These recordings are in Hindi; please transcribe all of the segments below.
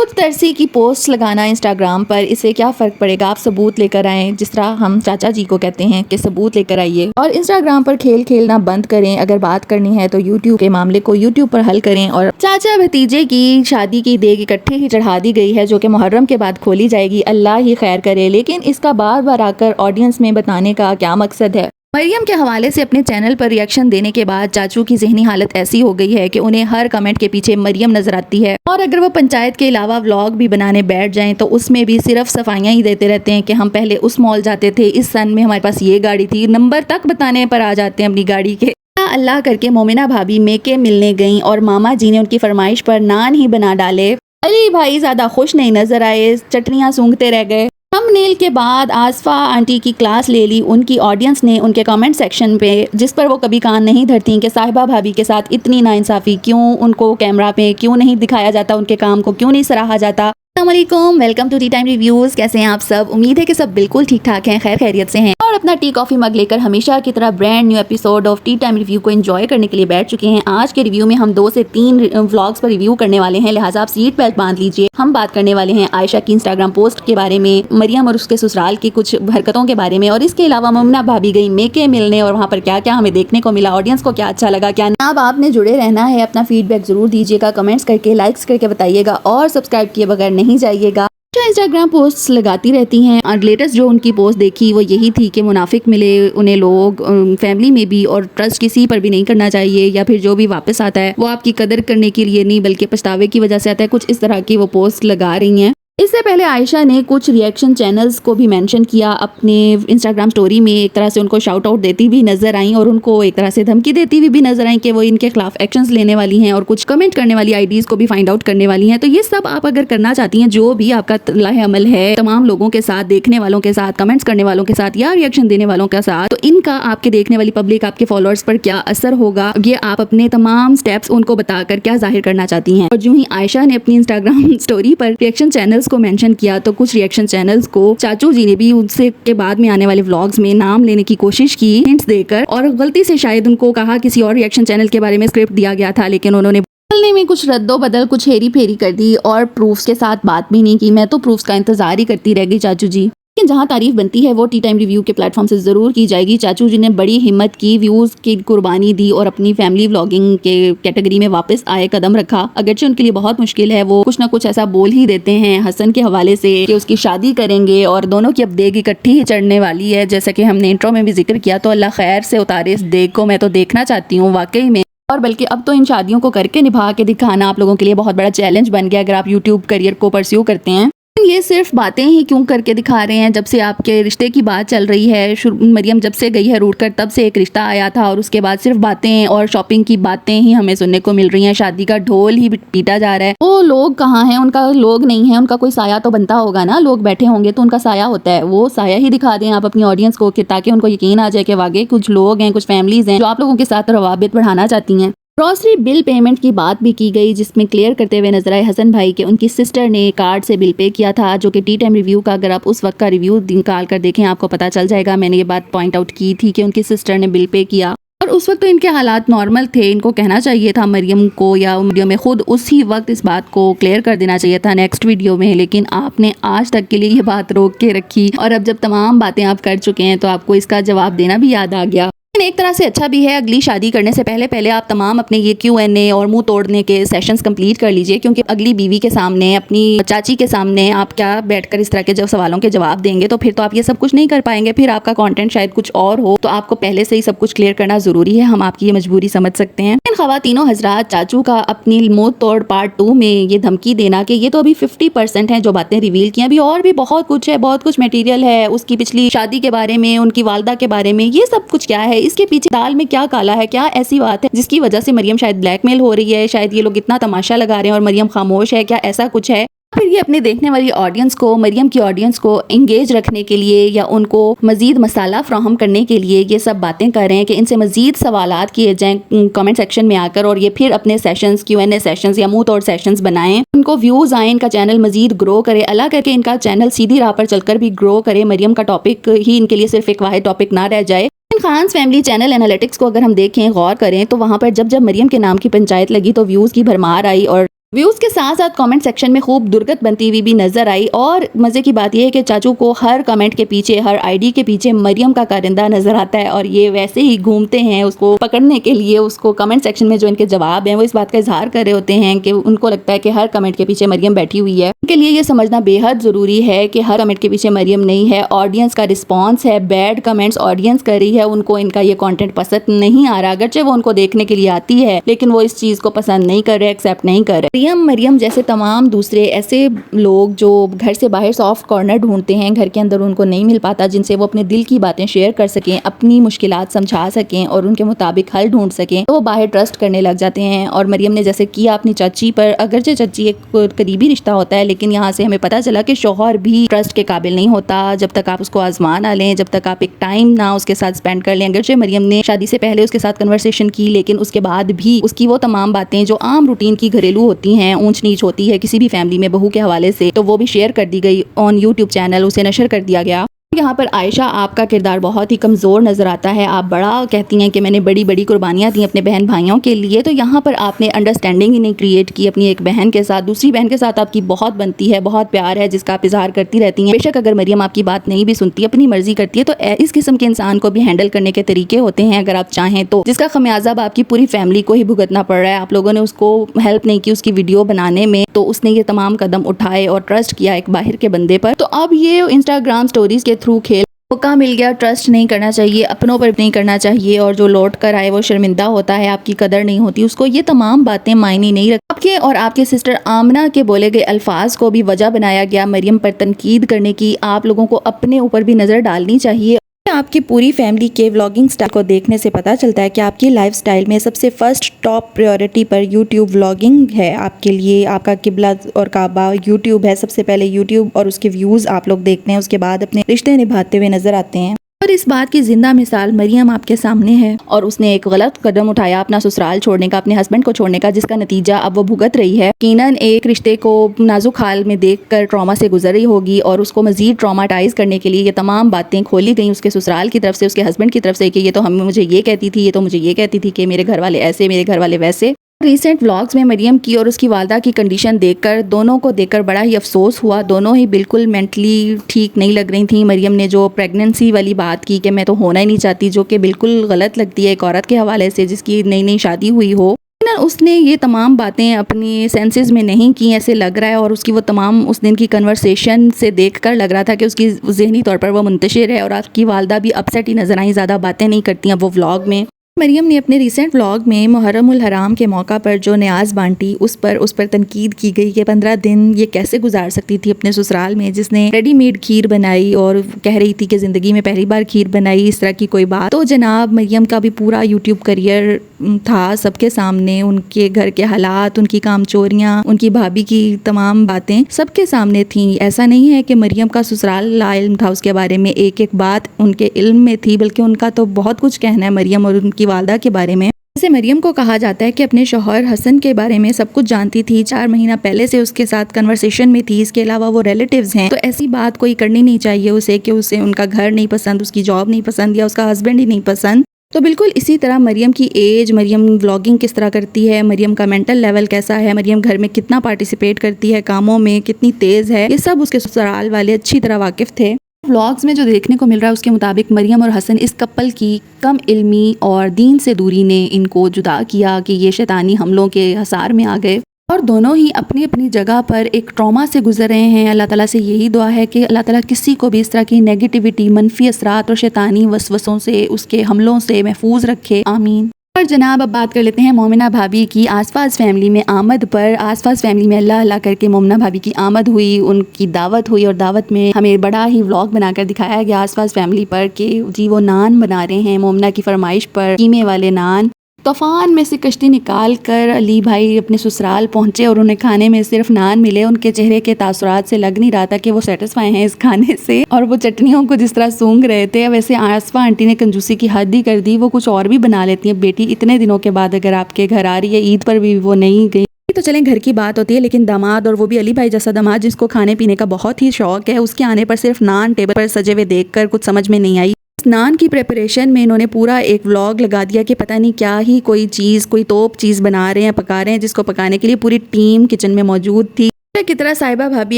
खुद तरसी की पोस्ट लगाना इंस्टाग्राम पर, इससे क्या फ़र्क पड़ेगा? आप सबूत लेकर आएँ, जिस तरह हम चाचा जी को कहते हैं कि सबूत लेकर आइए। और इंस्टाग्राम पर खेल खेलना बंद करें। अगर बात करनी है तो यूट्यूब के मामले को यूट्यूब पर हल करें। और चाचा भतीजे की शादी की देग इकट्ठे ही चढ़ा दी गई है, जो कि मुहर्रम के बाद खोली जाएगी। अल्लाह ही खैर करे। लेकिन इसका बार बार आकर ऑडियंस में बताने का क्या मकसद है? मरियम के हवाले से अपने चैनल पर रिएक्शन देने के बाद चाचू की ज़हनी हालत ऐसी हो गई है कि उन्हें हर कमेंट के पीछे मरियम नजर आती है। और अगर वो पंचायत के अलावा व्लॉग भी बनाने बैठ जाएं तो उसमें भी सिर्फ सफाइयाँ ही देते रहते हैं कि हम पहले उस मॉल जाते थे, इस सन में हमारे पास ये गाड़ी थी, नंबर तक बताने पर आ जाते हैं अपनी गाड़ी के। अल्लाह करके मोमिना भाभी मेके मिलने गईं और मामा जी ने उनकी फरमाइश पर नान ही बना डाले। अली भाई ज़्यादा खुश नहीं नजर आए, चटनियाँ सूंघते रह गए। थंबनेल के बाद आसफा आंटी की क्लास ले ली उनकी ऑडियंस ने उनके कमेंट सेक्शन पे, जिस पर वो कभी कान नहीं धरती कि साहिबा भाभी के साथ इतनी नाइंसाफ़ी क्यों, उनको कैमरा पे क्यों नहीं दिखाया जाता, उनके काम को क्यों नहीं सराहा जाता। अस्सलामुअलैकुम, welcome to tea time reviews. कैसे हैं आप सब? उम्मीद है कि सब बिल्कुल ठीक ठाक हैं, खैर खैरियत से हैं और अपना टी कॉफ़ी मग लेकर हमेशा की तरह brand new episode of T time review को एंजॉय करने के लिए बैठ चुके हैं। आज के रिव्यू में हम 2 से 3 व्लॉग्स पर रिव्यू करने वाले हैं, लिहाजा आप सीट बेल्ट बांध लीजिए। हम बात करने वाले हैं आयशा की इंस्टाग्राम पोस्ट के बारे में, मरियम और उसके ससुराल की कुछ हरकतों के बारे में, और इसके अलावा मोमिना भाभी गई मेके मिलने और वहाँ पर क्या क्या हमें देखने को मिला, ऑडियंस को क्या अच्छा लगा क्या नहीं। अब आपने जुड़े रहना है, अपना फीडबैक जरूर दीजिएगा, कमेंट्स करके लाइक्स करके बताइएगा और सब्सक्राइब किए बगैर नहीं जाइएगा। इंस्टाग्राम पोस्ट लगाती रहती हैं और लेटेस्ट जो उनकी पोस्ट देखी वो यही थी कि मुनाफिक मिले उन्हें लोग फैमिली में भी, और ट्रस्ट किसी पर भी नहीं करना चाहिए, या फिर जो भी वापस आता है वो आपकी कदर करने के लिए नहीं बल्कि पछतावे की वजह से आता है। कुछ इस तरह की वो पोस्ट लगा रही हैं। इससे पहले आयशा ने कुछ रिएक्शन चैनल्स को भी मेंशन किया अपने इंस्टाग्राम स्टोरी में, एक तरह से उनको शाउट आउट देती भी नजर आई और उनको एक तरह से धमकी देती हुई भी नजर आई कि वो इनके खिलाफ एक्शंस लेने वाली हैं और कुछ कमेंट करने वाली आईडीज को भी फाइंड आउट करने वाली हैं। तो ये सब आप अगर करना चाहती हैं, जो भी आपका लाहे अमल है तमाम लोगों के साथ, देखने वालों के साथ, कमेंट्स करने वालों के साथ या रिएक्शन देने वालों के साथ, तो इनका आपके देखने वाली पब्लिक, आपके फॉलोअर्स पर क्या असर होगा, ये आप अपने तमाम स्टेप्स उनको बताकर क्या जाहिर करना चाहती हैं। और जो ही आयशा ने अपनी इंस्टाग्राम स्टोरी पर रिएक्शन चैनल्स को मेंशन किया तो कुछ रिएक्शन चैनल्स को चाचू जी ने भी उससे के बाद में आने वाले व्लॉग्स में नाम लेने की कोशिश की हिंट्स देकर, और गलती से शायद उनको कहा किसी और रिएक्शन चैनल के बारे में स्क्रिप्ट दिया गया था, लेकिन उन्होंने बोलने में कुछ रद्दो बदल, कुछ हेरी फेरी कर दी और प्रूफ्स के साथ बात भी नहीं की। मैं तो प्रूफ्स का इंतजार ही करती रह गई चाचू जी। लेकिन जहाँ तारीफ बनती है वो टी टाइम रिव्यू के प्लेटफॉर्म से ज़रूर की जाएगी। चाचू जी ने बड़ी हिम्मत की, व्यूज़ की कुर्बानी दी और अपनी फैमिली व्लॉगिंग के कैटेगरी में वापस आए, कदम रखा। अगरचे उनके लिए बहुत मुश्किल है, वो कुछ ना कुछ ऐसा बोल ही देते हैं हसन के हवाले से कि उसकी शादी करेंगे और दोनों की अब देग इकट्ठी ही चढ़ने वाली है, जैसा कि हमने इंट्रो में भी जिक्र किया। तो अल्लाह खैर से उतारे इस देग को, मैं तो देखना चाहती हूँ वाकई में। और बल्कि अब तो इन शादियों को करके निभा के दिखाना आप लोगों के लिए बहुत बड़ा चैलेंज बन गया अगर आप यूट्यूब करियर को परस्यू करते हैं। ये सिर्फ बातें ही क्यों करके दिखा रहे हैं? जब से आपके रिश्ते की बात चल रही है, मरियम जब से गई है रूठ कर, तब से एक रिश्ता आया था और उसके बाद सिर्फ बातें और शॉपिंग की बातें ही हमें सुनने को मिल रही हैं। शादी का ढोल ही पीटा जा रहा है। वो लोग कहाँ हैं? उनका लोग नहीं है, उनका कोई साया तो बनता होगा ना, लोग बैठे होंगे तो उनका साया होता है। वो साया ही दिखा दें आप अपनी ऑडियंस को, ताकि उनको यकीन आ जाए कि वाकई कुछ लोग हैं, कुछ फैमिलीज हैं जो आप लोगों के साथ रवाबित बढ़ाना चाहती हैं। ग्रॉसरी बिल पेमेंट की बात भी की गई, जिसमें क्लियर करते हुए नजर आए हसन भाई कि उनकी सिस्टर ने कार्ड से बिल पे किया था, जो कि टी टाइम रिव्यू का अगर आप उस वक्त का रिव्यू निकाल कर देखें आपको पता चल जाएगा। मैंने ये बात पॉइंट आउट की थी कि उनकी सिस्टर ने बिल पे किया और उस वक्त तो इनके हालात नॉर्मल थे। इनको कहना चाहिए था मरियम को या वीडियो में खुद उसी वक्त इस बात को क्लियर कर देना चाहिए था नेक्स्ट वीडियो में, लेकिन आपने आज तक के लिए ये बात रोक के रखी और अब जब तमाम बातें आप कर चुके हैं तो आपको इसका जवाब देना भी याद आ गया। एक तरह से अच्छा भी है, अगली शादी करने से पहले आप तमाम अपने ये Q&A और मुंह तोड़ने के सेशंस कंप्लीट कर लीजिए, क्योंकि अगली बीवी के सामने, अपनी चाची के सामने आप क्या बैठकर इस तरह के जब सवालों के जवाब देंगे तो फिर तो आप ये सब कुछ नहीं कर पाएंगे, फिर आपका कंटेंट शायद कुछ और हो। तो आपको पहले से ही सब कुछ क्लियर करना जरूरी है, हम आपकी ये मजबूरी समझ सकते हैं। इन खवातीनों हजरात, चाचू का अपनी मुंह तोड़ पार्ट 2 में ये धमकी देना कि ये तो अभी 50% है जो बातें रिवील की, अभी और भी बहुत कुछ है, बहुत कुछ मटेरियल है उसकी पिछली शादी के बारे में, उनकी वालदा के बारे में, ये सब कुछ क्या है, इसके पीछे दाल में क्या काला है, क्या ऐसी बात है जिसकी वजह से मरियम शायद ब्लैकमेल हो रही है, शायद ये लोग इतना तमाशा लगा रहे हैं और मरियम खामोश है, क्या ऐसा कुछ है? फिर ये अपने देखने वाली ऑडियंस को, मरियम की ऑडियंस को एंगेज रखने के लिए या उनको मजीद मसाला फ्राहम करने के लिए ये सब बातें कर रहे हैं कि इनसे मजीद सवालात किए जाएं कमेंट सेक्शन में आकर, और ये फिर अपने सेशंस, Q&A सेशंस या मुंह तोड़ सेशंस बनाएं, उनको व्यूज आए, इनका चैनल मजीद ग्रो करे, अल्लाह करके इनका चैनल सीधी राह पर चलकर भी ग्रो करे, मरियम का टॉपिक ही इनके लिए सिर्फ एक वाहिद टॉपिक ना रह जाए। खान्स फैमिली चैनल एनालिटिक्स को अगर हम देखें, गौर करें तो वहाँ पर जब जब मरियम के नाम की पंचायत लगी तो व्यूज़ की भरमार आई और व्यूज़ के साथ साथ कमेंट सेक्शन में खूब दुर्गत बनती हुई भी नजर आई। और मज़े की बात यह है कि चाचू को हर कमेंट के पीछे, हर आईडी के पीछे मरियम का कारिंदा नजर आता है और ये वैसे ही घूमते हैं उसको पकड़ने के लिए। उसको कमेंट सेक्शन में जो इनके जवाब हैं वो इस बात का इजहार कर रहे होते हैं कि उनको लगता है कि हर कमेंट के पीछे मरियम बैठी हुई है। उनके लिए ये समझना बेहद ज़रूरी है कि हर कमेंट के पीछे मरियम नहीं है, ऑडियंस का रिस्पॉन्स है। बैड कमेंट्स ऑडियंस कर रही है, उनको इनका ये कॉन्टेंट पसंद नहीं आ रहा। अगरचे वो उनको देखने के लिए आती है लेकिन वो इस चीज़ को पसंद नहीं कर रहे, एक्सेप्ट नहीं कर रहे। मरियम जैसे तमाम दूसरे ऐसे लोग जो घर से बाहर सॉफ्ट कॉर्नर ढूंढते हैं, घर के अंदर उनको नहीं मिल पाता, जिनसे वो अपने दिल की बातें शेयर कर सकें, अपनी मुश्किलात समझा सकें और उनके मुताबिक हल ढूंढ सकें, तो वो बाहर ट्रस्ट करने लग जाते हैं। और मरियम ने जैसे किया अपनी चाची पर, अगरचे चाची एक करीबी रिश्ता होता है लेकिन यहाँ से हमें पता चला कि शौहर भी ट्रस्ट के काबिल नहीं होता जब तक आप उसको आजमा ना लें, जब तक आप एक टाइम ना उसके साथ स्पेंड कर लें। अगरचे मरियम ने शादी से पहले उसके साथ कन्वर्सेशन की लेकिन उसके बाद भी उसकी वो तमाम बातें जो आम रूटीन की घरेलू होती हैं, ऊंच नीच होती है किसी भी फैमिली में बहू के हवाले से, तो वो भी शेयर कर दी गई ऑन यूट्यूब चैनल, उसे नशर कर दिया गया। यहाँ पर आयशा आपका किरदार बहुत ही कमज़ोर नज़र आता है। आप बड़ा कहती हैं कि मैंने बड़ी बड़ी कुर्बानियाँ दी अपने बहन भाइयों के लिए, तो यहाँ पर आपने अंडरस्टैंडिंग ही नहीं क्रिएट की अपनी एक बहन के साथ। दूसरी बहन के साथ आपकी बहुत बनती है, बहुत प्यार है जिसका आप इजहार करती रहती हैं। बेशक अगर मरियम आपकी बात नहीं भी सुनती, अपनी मर्जी करती है, तो इस किस्म के इंसान को भी हैंडल करने के तरीके होते हैं अगर आप चाहें तो, जिसका खमियाजा आपकी पूरी फैमिली को ही भुगतना पड़ रहा है। आप लोगों ने उसको हेल्प नहीं की उसकी वीडियो बनाने में, तो उसने ये तमाम कदम उठाए और ट्रस्ट किया एक बाहर के बंदे पर। तो अब ये इंस्टाग्राम स्टोरीज के थ्रू खेल मौका मिल गया। ट्रस्ट नहीं करना चाहिए, अपनों पर नहीं करना चाहिए, और जो लौट कर आए वो शर्मिंदा होता है, आपकी कदर नहीं होती उसको। ये तमाम बातें मायने नहीं रखती। आपके और आपके सिस्टर आमना के बोले गए अल्फाज को भी वजह बनाया गया मरियम पर तनकीद करने की। आप लोगों को अपने ऊपर भी नज़र डालनी चाहिए। आपकी पूरी फैमिली के व्लॉगिंग स्टाइल को देखने से पता चलता है कि आपकी लाइफस्टाइल में सबसे फर्स्ट टॉप प्रायोरिटी पर यूट्यूब व्लॉगिंग है। आपके लिए आपका किबला और काबा यूट्यूब है। सबसे पहले यूट्यूब और उसके व्यूज़ आप लोग देखते हैं, उसके बाद अपने रिश्ते निभाते हुए नजर आते हैं। और इस बात की जिंदा मिसाल मरियम आपके सामने है, और उसने एक गलत कदम उठाया अपना ससुराल छोड़ने का, अपने हस्बैंड को छोड़ने का, जिसका नतीजा अब वो भुगत रही है। यकीनन एक रिश्ते को नाजुक हाल में देखकर ट्रॉमा से गुजर रही होगी और उसको मजीद ट्रॉमाटाइज करने के लिए ये तमाम बातें खोली गई उसके ससुराल की तरफ से, उसके हस्बैंड की तरफ से कि ये तो मुझे ये कहती थी, ये तो मुझे ये कहती थी कि मेरे घर वाले ऐसे, मेरे घर वाले वैसे। रिसेंट व्लॉग्स में मरियम की और उसकी वालदा की कंडीशन देखकर, दोनों को देखकर बड़ा ही अफसोस हुआ। दोनों ही बिल्कुल मेंटली ठीक नहीं लग रही थी। मरियम ने जो प्रेगनेंसी वाली बात की कि मैं तो होना ही नहीं चाहती, जो कि बिल्कुल गलत लगती है एक औरत के हवाले से जिसकी नई नई शादी हुई हो। उसने ये तमाम बातें अपनी सेंसेस में नहीं की ऐसे लग रहा है, और उसकी वो तमाम उस दिन की कन्वर्सेशन से देखकर लग रहा था कि उसकी ज़हनी तौर पर वो मुंतशिर है। और आपकी वालदा भी अपसेट ही नजर आई, ज़्यादा बातें नहीं करती हैं वो व्लॉग में। मरियम ने अपने रीसेंट व्लॉग में मुहर्रमुल हराम के मौका पर जो न्याज बांटी, उस पर तनकीद की गई कि 15 दिन ये कैसे गुजार सकती थी अपने ससुराल में, जिसने रेडीमेड खीर बनाई और कह रही थी कि ज़िंदगी में पहली बार खीर बनाई, इस तरह की कोई बात। तो जनाब मरियम का भी पूरा यूट्यूब करियर था सबके सामने, उनके घर के हालात, उनकी कामचोरियाँ, उनकी भाभी की तमाम बातें सबके सामने थी। ऐसा नहीं है कि मरियम का ससुराल लाइल्म था उसके बारे में, एक एक बात उनके इल्म में थी, बल्कि उनका तो बहुत कुछ कहना है मरियम और उनकी वालदा के बारे में। जैसे मरियम को कहा जाता है कि अपने शौहर हसन के बारे में सब कुछ जानती थी, 4 महीना पहले से उसके साथ कन्वर्सेशन में थी, इसके अलावा वो रिलेटिव्स हैं। तो ऐसी बात कोई करनी नहीं चाहिए उसे कि उसे उनका घर नहीं पसंद, उसकी जॉब नहीं पसंद या उसका हस्बैंड ही नहीं पसंद। तो बिल्कुल इसी तरह मरियम की एज, मरियम व्लॉगिंग किस तरह करती है, मरियम का मेंटल लेवल कैसा है, मरियम घर में कितना पार्टिसिपेट करती है कामों में, कितनी तेज़ है, ये सब उसके ससुराल वाले अच्छी तरह वाकिफ़ थे। व्लॉग्स में जो देखने को मिल रहा है उसके मुताबिक मरियम और हसन, इस कपल की कम इल्मी और दीन से दूरी ने इनको जुदा किया कि ये शैतानी हमलों के हसार में आ गए, और दोनों ही अपनी अपनी जगह पर एक ट्रॉमा से गुजर रहे हैं। अल्लाह ताला से यही दुआ है कि अल्लाह ताला किसी को भी इस तरह की नेगेटिविटी, मनफी असरात और शैतानी वसवसों से, उसके हमलों से महफूज रखे, आमीन। और जनाब अब बात कर लेते हैं मोमिना भाभी की आसपास फैमिली में आमद पर। आसपास फैमिली में अल्लाह अल्लाह करके मोमिना भाभी की आमद हुई, उनकी दावत हुई, और दावत में हमें बड़ा ही व्लॉग बनाकर दिखाया गया आसपास फैमिली पर कि जी वो नान बना रहे हैं मोमिना की फरमाइश पर, कीमे वाले नान। तूफान में से कश्ती निकाल कर अली भाई अपने ससुराल पहुंचे और उन्हें खाने में सिर्फ नान मिले। उनके चेहरे के तासुरात से लग नहीं रहा था कि वो सेटिस्फाई हैं इस खाने से, और वो चटनियों को जिस तरह सूंघ रहे थे। वैसे आसफा आंटी ने कंजूसी की हद ही कर दी, वो कुछ और भी बना लेती हैं। बेटी इतने दिनों के बाद अगर आपके घर आ रही है, ईद पर भी वो नहीं गई तो चलें घर की बात होती है, लेकिन दामाद, और वो भी अली भाई जैसा दामाद जिसको खाने पीने का बहुत ही शौक है, उसके आने पर सिर्फ नान टेबल पर सजे हुए देखकर कुछ समझ में नहीं आई। इस नान की प्रिपरेशन में इन्होंने पूरा एक व्लॉग लगा दिया कि पता नहीं क्या ही कोई चीज़, कोई तोप चीज़ बना रहे हैं, पका रहे हैं, जिसको पकाने के लिए पूरी टीम किचन में मौजूद थी। की तरह साहिबा भाभी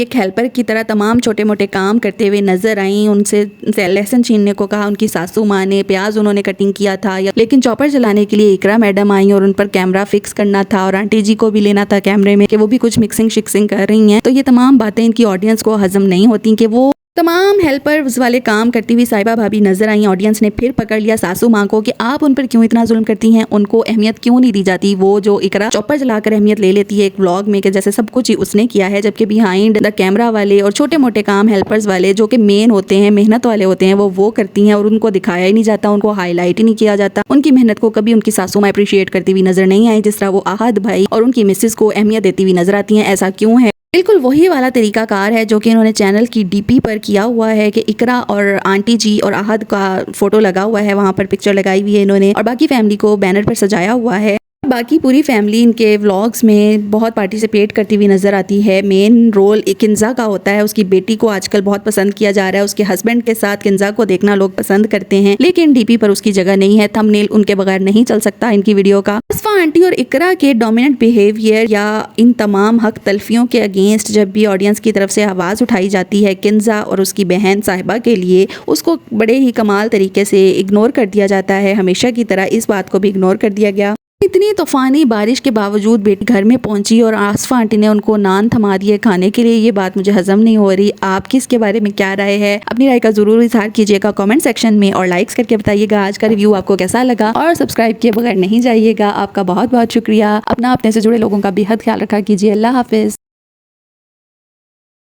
एक हेल्पर की तरह तमाम छोटे मोटे काम करते हुए नजर आई। उनसे लहसुन छीनने को कहा उनकी सासू माँ ने, प्याज उन्होंने कटिंग किया था, लेकिन चॉपर चलाने के लिए इकरा मैडम आई और उन पर कैमरा फिक्स करना था और आंटी जी को भी लेना था कैमरे में कि वो भी कुछ मिक्सिंग शिक्सिंग कर रही हैं। तो ये तमाम बातें इनकी ऑडियंस को हजम नहीं होती कि वो तमाम हेल्पर्स वाले काम करती हुई साहिबा भाभी नजर आई। ऑडियंस ने फिर पकड़ लिया सासू माँ को कि आप उन पर क्यों इतना जुल्म करती हैं, उनको अहमियत क्यों नहीं दी जाती। वो जो इकरा चॉपर चलाकर अहमियत ले लेती है एक व्लॉग में कि जैसे सब कुछ ही उसने किया है, जबकि बिहाइंड द कैमरा वाले और छोटे मोटे काम हेल्पर्स वाले जो कि मेन होते हैं, मेहनत वाले होते हैं, वो करती हैं और उनको दिखाया ही नहीं जाता, उनको हाईलाइट ही नहीं किया जाता। उनकी मेहनत को कभी उनकी सासू माँ अप्रिशिएट करती हुई नजर नहीं आई, जिस तरह वो आहद भाई और उनकी मिसेज को अहमियत देती हुई नजर आती हैं। ऐसा क्यों है? बिल्कुल वही वाला तरीकाकार है जो कि इन्होंने चैनल की डीपी पर किया हुआ है कि इकरा और आंटी जी और आहद का फोटो लगा हुआ है, वहाँ पर पिक्चर लगाई हुई है इन्होंने और बाकी फैमिली को बैनर पर सजाया हुआ है। बाकी पूरी फैमिली इनके व्लॉग्स में बहुत पार्टिसिपेट करती हुई नजर आती है। मेन रोल किंजा का होता है, उसकी बेटी को आजकल बहुत पसंद किया जा रहा है, उसके हस्बैंड के साथ किंजा को देखना लोग पसंद करते हैं, लेकिन डीपी पर उसकी जगह नहीं है। थंबनेल उनके बगैर नहीं चल सकता इनकी वीडियो का। असफा आंटी और इकरा के डोमिनेंट बिहेवियर या इन तमाम हक तलफियों के अगेंस्ट जब भी ऑडियंस की तरफ से आवाज़ उठाई जाती है किंजा और उसकी बहन साहिबा के लिए, उसको बड़े ही कमाल तरीके से इग्नोर कर दिया जाता है। हमेशा की तरह इस बात को भी इग्नोर कर दिया गया। इतनी तूफानी बारिश के बावजूद बेटी घर में पहुंची और आसफा आंटी ने उनको नान थमा दिए खाने के लिए। ये बात मुझे हजम नहीं हो रही। आपकी इसके बारे में क्या राय है? अपनी राय का जरूर इजहार कीजिएगा कमेंट सेक्शन में और लाइक्स करके बताइएगा आज का रिव्यू आपको कैसा लगा और सब्सक्राइब किए बगैर नहीं जाइएगा। आपका बहुत बहुत शुक्रिया। अपने से जुड़े लोगों का बेहद ख्याल रखा कीजिए। अल्लाह हाफिज।